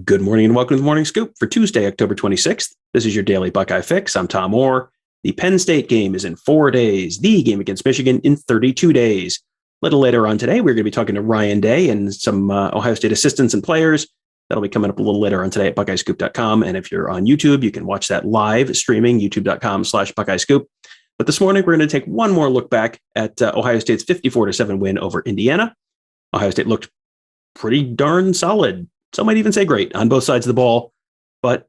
Good morning and welcome to the Morning Scoop for Tuesday, October 26th. This is your daily Buckeye fix. I'm Tom Orr. The Penn State game is in 4 days. The game against Michigan in 32 days. A little later on today, we're going to be talking to Ryan Day and some Ohio State assistants and players. That'll be coming up a little later on today at BuckeyeScoop.com. And if you're on YouTube, you can watch that live streaming, youtube.com/BuckeyeScoop. But this morning, we're going to take one more look back at Ohio State's 54-7 win over Indiana. Ohio State looked pretty darn solid. Some might even say great on both sides of the ball. But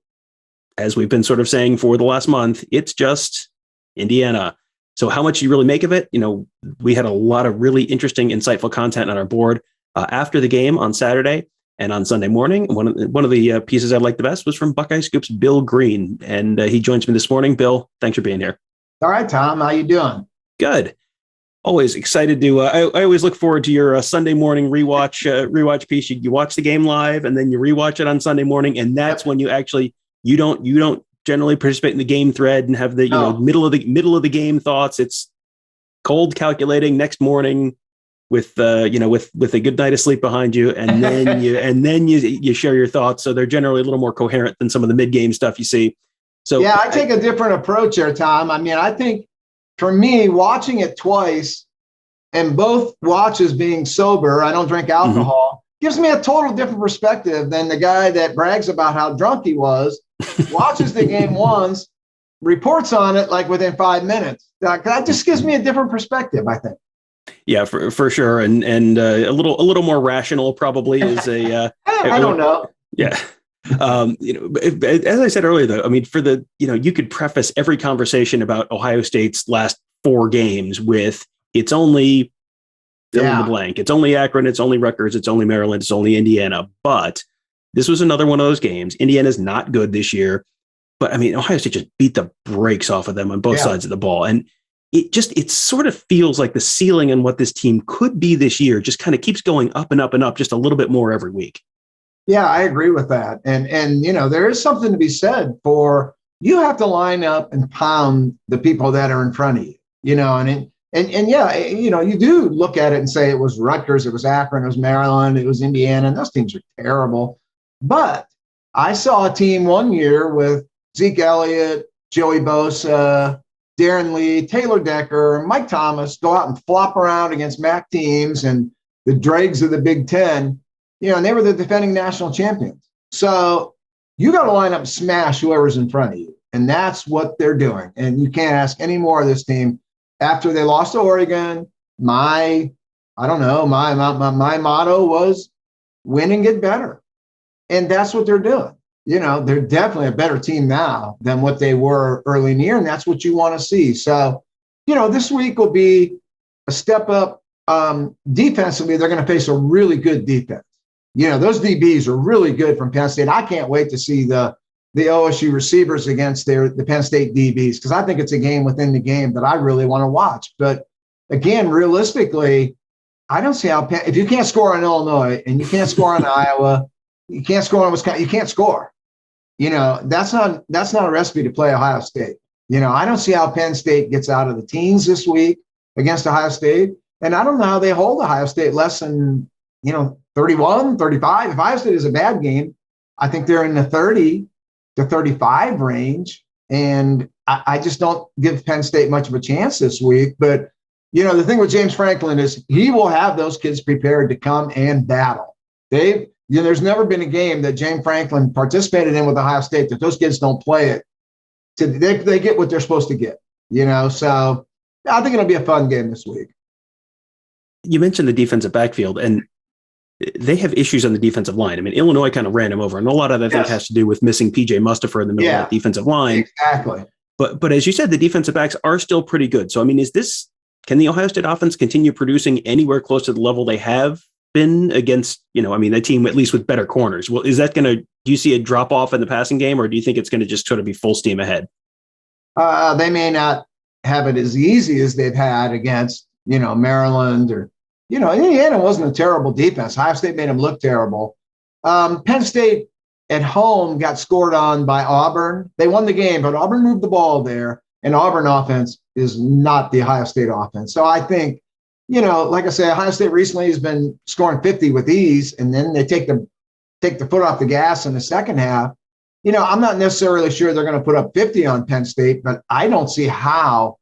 as we've been sort of saying for the last month, it's just Indiana. So how much you really make of it? You know, we had a lot of really interesting, insightful content on our board after the game on Saturday and on Sunday morning. One of the pieces I liked the best was from Buckeye Scoop's Bill Greene. And he joins me this morning. Bill, thanks for being here. All right, Tom. How you doing? Good. Always excited to. I always look forward to your Sunday morning rewatch piece. You watch the game live, and then you rewatch it on Sunday morning, and that's when you actually you don't generally participate in the game thread and have the middle of the game thoughts. It's cold calculating next morning with with a good night of sleep behind you, and then you share your thoughts. So they're generally a little more coherent than some of the mid game stuff you see. So yeah, I take a different approach here, Tom. I mean, I think. For me, watching it twice and both watches being sober, I don't drink alcohol, gives me a total different perspective than the guy that brags about how drunk he was, watches the game once, reports on it like within 5 minutes. That just gives me a different perspective, I think. Yeah, for sure. And a little more rational probably is a I don't know. Yeah. As I said earlier, though, I mean, you could preface every conversation about Ohio State's last 4 games with it's only fill in the blank. It's only Akron. It's only Rutgers. It's only Maryland. It's only Indiana. But this was another one of those games. Indiana's not good this year. But I mean, Ohio State just beat the brakes off of them on both sides of the ball. And it sort of feels like the ceiling on what this team could be this year just kind of keeps going up and up and up just a little bit more every week. Yeah, I agree with that. And there is something to be said for you have to line up and pound the people that are in front of you, you do look at it and say it was Rutgers, it was Akron, it was Maryland, it was Indiana, and those teams are terrible. But I saw a team one year with Zeke Elliott, Joey Bosa, Darren Lee, Taylor Decker, Mike Thomas go out and flop around against MAC teams and the dregs of the Big Ten. And they were the defending national champions. So you got to line up and smash whoever's in front of you. And that's what they're doing. And you can't ask any more of this team. After they lost to Oregon, my motto was win and get better. And that's what they're doing. They're definitely a better team now than what they were early in the year. And that's what you want to see. So, this week will be a step up. Defensively, they're going to face a really good defense. Those DBs are really good from Penn State. I can't wait to see the OSU receivers against the Penn State DBs because I think it's a game within the game that I really want to watch. But again, realistically, I don't see how if you can't score on Illinois and you can't score on Iowa, you can't score on Wisconsin, you can't score. That's not a recipe to play Ohio State. I don't see how Penn State gets out of the teens this week against Ohio State. And I don't know how they hold Ohio State less than, 31, 35. If Ohio State is a bad game, I think they're in the 30 to 35 range. And I just don't give Penn State much of a chance this week. But, the thing with James Franklin is he will have those kids prepared to come and battle. There's never been a game that James Franklin participated in with Ohio State that those kids don't play it. They get what they're supposed to get, So I think it'll be a fun game this week. You mentioned the defensive backfield, and they have issues on the defensive line. I mean, Illinois kind of ran them over, and a lot of that I think has to do with missing PJ Mustipher in the middle of that defensive line. Exactly. But as you said, the defensive backs are still pretty good. So, I mean, can the Ohio State offense continue producing anywhere close to the level they have been against, a team at least with better corners? Well, do you see a drop off in the passing game, or do you think it's going to just sort of be full steam ahead? They may not have it as easy as they've had against, Maryland or, Indiana wasn't a terrible defense. Ohio State made them look terrible. Penn State at home got scored on by Auburn. They won the game, but Auburn moved the ball there, and Auburn offense is not the Ohio State offense. So I think, like I say, Ohio State recently has been scoring 50 with ease, and then they take the take the foot off the gas in the second half, I'm not necessarily sure they're going to put up 50 on Penn State, but I don't see how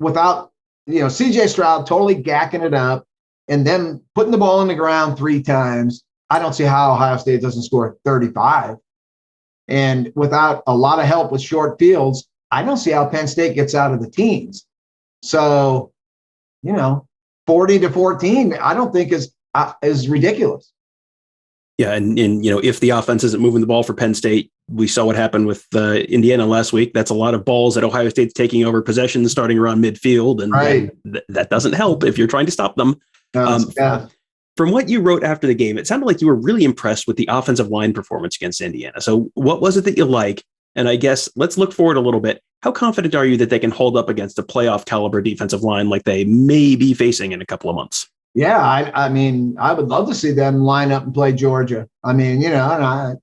without, CJ Stroud totally gacking it up and then putting the ball on the ground 3 times. I don't see how Ohio State doesn't score 35. And without a lot of help with short fields, I don't see how Penn State gets out of the teens. So, 40-14, I don't think is ridiculous. Yeah, and if the offense isn't moving the ball for Penn State, we saw what happened with Indiana last week. That's a lot of balls that Ohio State's taking over possessions starting around midfield, and right. that doesn't help if you're trying to stop them. Yeah. From what you wrote after the game, it sounded like you were really impressed with the offensive line performance against Indiana. So what was it that you like? And I guess let's look forward a little bit. How confident are you that they can hold up against a playoff caliber defensive line like they may be facing in a couple of months? Yeah, I mean, I would love to see them line up and play Georgia. I mean, and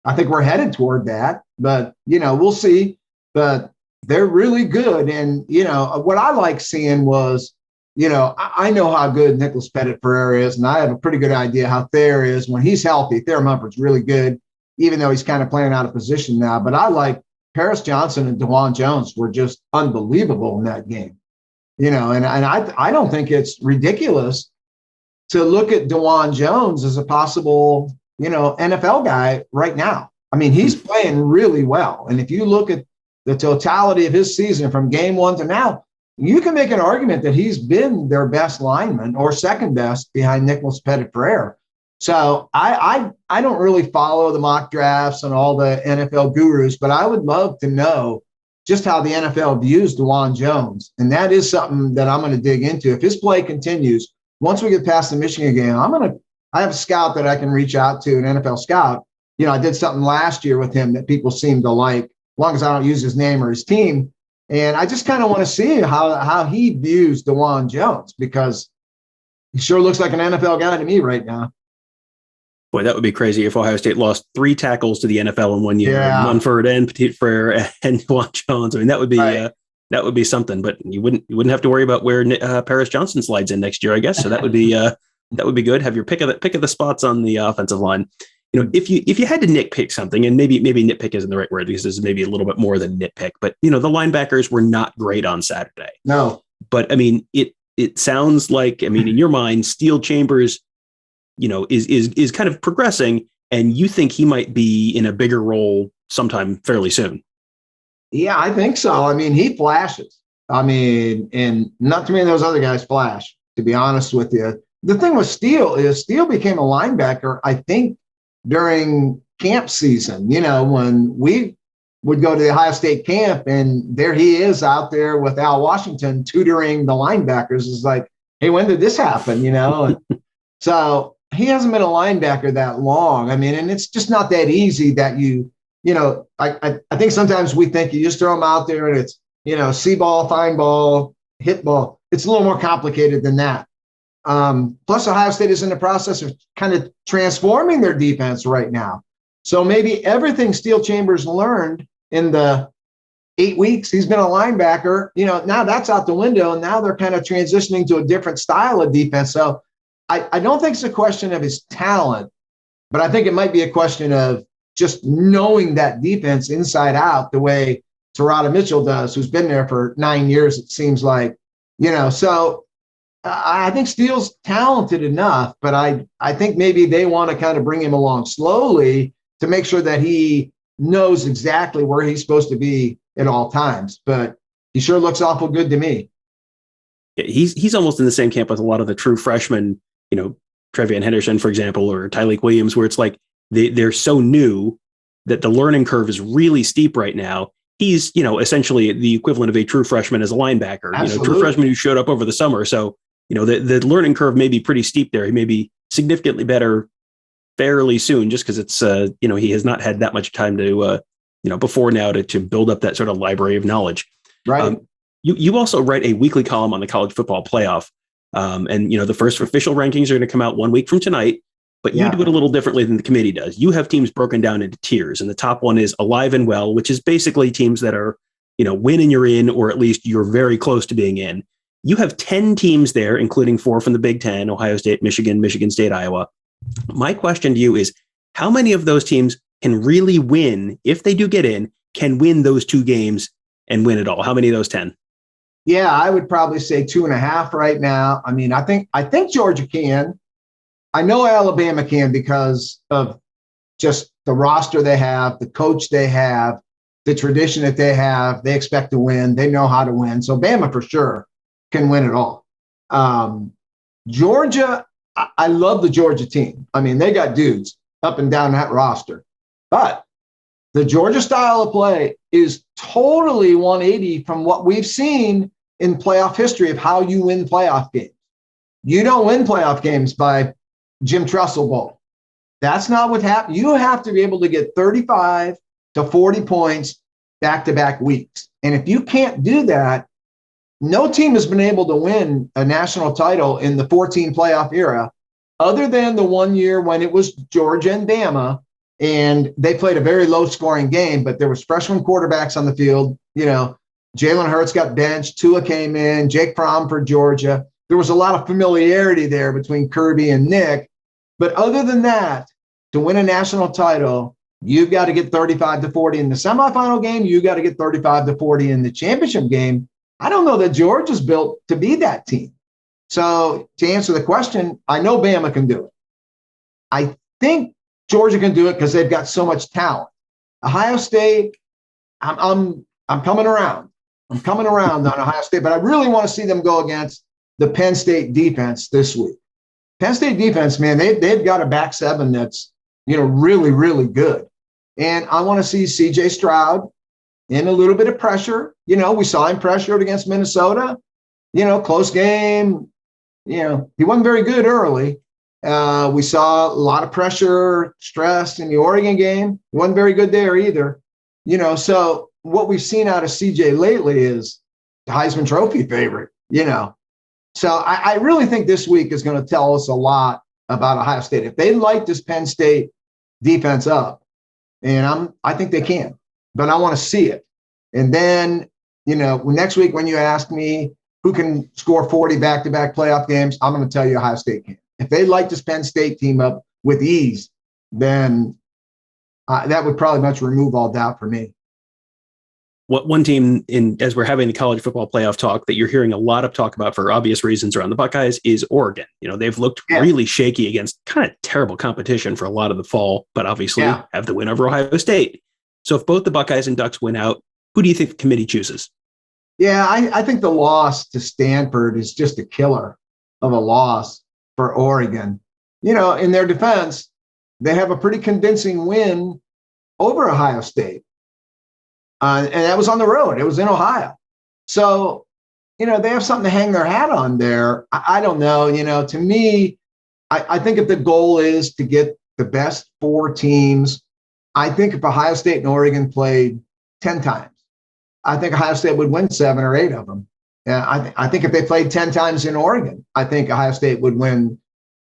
I think we're headed toward that, but, we'll see. But they're really good. And, what I like seeing was, I know how good Nicholas Pettit-Ferrer is, and I have a pretty good idea how Thayer is. When he's healthy, Thayer Mumford's really good, even though he's kind of playing out of position now. But I like Paris Johnson and DeJuan Jones were just unbelievable in that game. And I don't think it's ridiculous to look at DeJuan Jones as a possible, NFL guy right now. I mean, he's playing really well. And if you look at the totality of his season from game 1 to now, you can make an argument that he's been their best lineman or second best behind Nicholas Pettit-Ferrer. So I don't really follow the mock drafts and all the NFL gurus, but I would love to know just how the NFL views DeJuan Jones. And that is something that I'm going to dig into. If his play continues, once we get past the Michigan game, I have a scout that I can reach out to, an NFL scout. I did something last year with him that people seem to like, as long as I don't use his name or his team. And I just kind of want to see how he views DeJuan Jones, because he sure looks like an NFL guy to me right now. Boy, that would be crazy if Ohio State lost 3 tackles to the NFL in 1 year. Yeah. Munford and Pettit-Ferrer and DeJuan Jones. I mean, that would be right. That would be something. But you wouldn't have to worry about where Paris Johnson slides in next year, I guess. So that would be good. Have your pick of the spots on the offensive line. If you had to nitpick something, and maybe nitpick isn't the right word because this is maybe a little bit more than nitpick, but the linebackers were not great on Saturday. No, but I mean, it sounds like, in your mind, Steel Chambers, is kind of progressing, and you think he might be in a bigger role sometime fairly soon. Yeah, I think so. I mean, he flashes. And not too many of those other guys flash, to be honest with you. The thing with Steele is Steele became a linebacker, I think, during camp season, when we would go to the Ohio State camp, and there he is out there with Al Washington tutoring the linebackers. It's like, hey, when did this happen? So he hasn't been a linebacker that long. And it's just not that easy that I think sometimes we think you just throw them out there and it's, see ball, find ball, hit ball. It's a little more complicated than that. Plus, Ohio State is in the process of kind of transforming their defense right now. So maybe everything Steel Chambers learned in the 8 weeks he's been a linebacker, now that's out the window, and now they're kind of transitioning to a different style of defense. So I don't think it's a question of his talent, but I think it might be a question of just knowing that defense inside out the way Terada Mitchell does, who's been there for 9 years, it seems like, so I think Steele's talented enough, but I think maybe they want to kind of bring him along slowly to make sure that he knows exactly where he's supposed to be at all times. But he sure looks awful good to me. Yeah, he's almost in the same camp with a lot of the true freshmen, Trevian Henderson, for example, or Tyleik Williams, where it's like they're so new that the learning curve is really steep right now. He's, essentially the equivalent of a true freshman as a linebacker, true freshman who showed up over the summer. So, the learning curve may be pretty steep there. He may be significantly better fairly soon, just because it's, he has not had that much time to, before now to build up that sort of library of knowledge. Right. You also write a weekly column on the college football playoff. And the first official rankings are going to come out 1 week from tonight, but you do it a little differently than the committee does. You have teams broken down into tiers, and the top one is alive and well, which is basically teams that are, win and you're in, or at least you're very close to being in. You have 10 teams there, including 4 from the Big Ten, Ohio State, Michigan, Michigan State, Iowa. My question to you is, How many of those teams can really win, if they do get in, can win those 2 games and win it all? How many of those 10? Yeah, I would probably say 2.5 right now. I mean, I think Georgia can. I know Alabama can because of just the roster they have, the coach they have, the tradition that they have. They expect to win. They know how to win. So Bama for sure can win it all. Georgia, I love the Georgia team. I mean, they got dudes up and down that roster. But the Georgia style of play is totally 180 from what we've seen in playoff history of how you win playoff games. You don't win playoff games by Jim Tressel ball. That's not what happened. You have to be able to get 35 to 40 points back-to-back weeks. And if you can't do that, no team has been able to win a national title in the 14 playoff era, other than the 1 year when it was Georgia and Bama, and they played a very low-scoring game, but there was freshman quarterbacks on the field. You know, Jalen Hurts got benched, Tua came in, Jake Fromm for Georgia. There was a lot of familiarity there between Kirby and Nick. But other than that, to win a national title, you've got to get 35 to 40 in the semifinal game. You got to get 35 to 40 in the championship game. I don't know that Georgia's built to be that team. So to answer the question, I know Bama can do it. I think Georgia can do it because they've got so much talent. Ohio State, I'm coming around. I'm coming around on Ohio State, but I really want to see them go against the Penn State defense this week. Penn State defense, man, they've got a back seven that's, really, really good. And I want to see C.J. Stroud in a little bit of pressure. We saw him pressured against Minnesota. Close game. He wasn't very good early. We saw a lot of pressure, stress in the Oregon game. He wasn't very good there either. So what we've seen out of CJ lately is the Heisman Trophy favorite, So I really think this week is going to tell us a lot about Ohio State. If they light this Penn State defense up, and I think they can, but I want to see it. And then, next week when you ask me who can score 40 back-to-back playoff games, I'm going to tell you Ohio State can. If they light this Penn State team up with ease, then that would probably much remove all doubt for me. What one team as we're having the college football playoff talk that you're hearing a lot of talk about for obvious reasons around the Buckeyes is Oregon. They've looked really shaky against kind of terrible competition for a lot of the fall, but obviously have the win over Ohio State. So if both the Buckeyes and Ducks win out, who do you think the committee chooses? Yeah, I think the loss to Stanford is just a killer of a loss for Oregon. In their defense, they have a pretty convincing win over Ohio State. And that was on the road. It was in Ohio. So, they have something to hang their hat on there. I don't know. To me, I think if the goal is to get the best 4 teams, I think if Ohio State and Oregon played 10 times, I think Ohio State would win 7 or 8 of them. And I think if they played 10 times in Oregon, I think Ohio State would win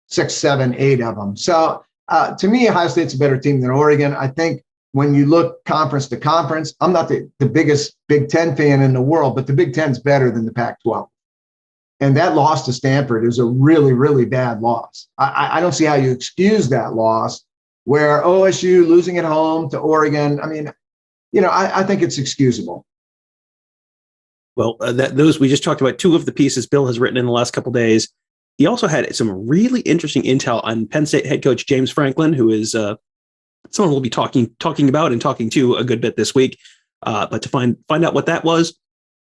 6, 7, 8 of them. So to me, Ohio State's a better team than Oregon. I think when you look conference to conference, I'm not the biggest Big Ten fan in the world, but the Big Ten's better than the Pac-12. And that loss to Stanford is a really, really bad loss. I don't see how you excuse that loss where OSU losing at home to Oregon. I mean, I think it's excusable. Well, those we just talked about 2 of the pieces Bill has written in the last couple of days. He also had some really interesting intel on Penn State head coach James Franklin, who is someone we'll be talking about and talking to a good bit this week. But to find out what that was,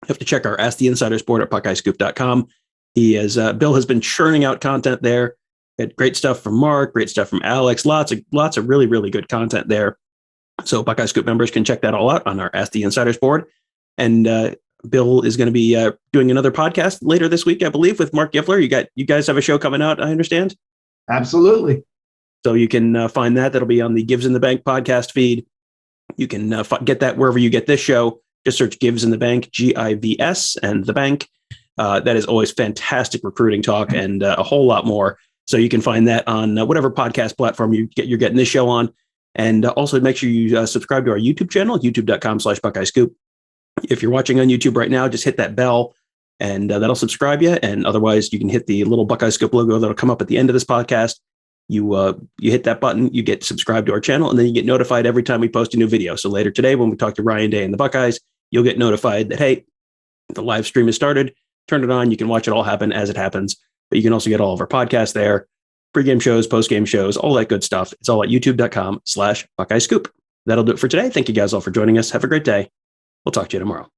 you have to check our Ask the Insiders board at BuckeyeScoop.com. Bill has been churning out content there. Had great stuff from Mark, great stuff from Alex, lots of really, really good content there. So Buckeye Scoop members can check that all out on our Ask the Insiders board. And Bill is going to be doing another podcast later this week, I believe, with Mark Giffler. You guys have a show coming out, I understand? Absolutely. So you can find that. That'll be on the Gives in the Bank podcast feed. You can get that wherever you get this show. Just search Gives in the Bank, GIVS, and the bank. That is always fantastic recruiting talk and a whole lot more. So you can find that on whatever podcast platform you're getting this show on. And also make sure you subscribe to our YouTube channel, youtube.com/BuckeyeScoop. If you're watching on YouTube right now, just hit that bell and that'll subscribe you. And otherwise, you can hit the little Buckeye Scoop logo that'll come up at the end of this podcast. you hit that button, you get subscribed to our channel, and then you get notified every time we post a new video. So later today, when we talk to Ryan Day and the Buckeyes, you'll get notified that, hey, the live stream has started. Turn it on. You can watch it all happen as it happens. But you can also get all of our podcasts there, pregame shows, postgame shows, all that good stuff. It's all at youtube.com/Buckeye Scoop. That'll do it for today. Thank you guys all for joining us. Have a great day. We'll talk to you tomorrow.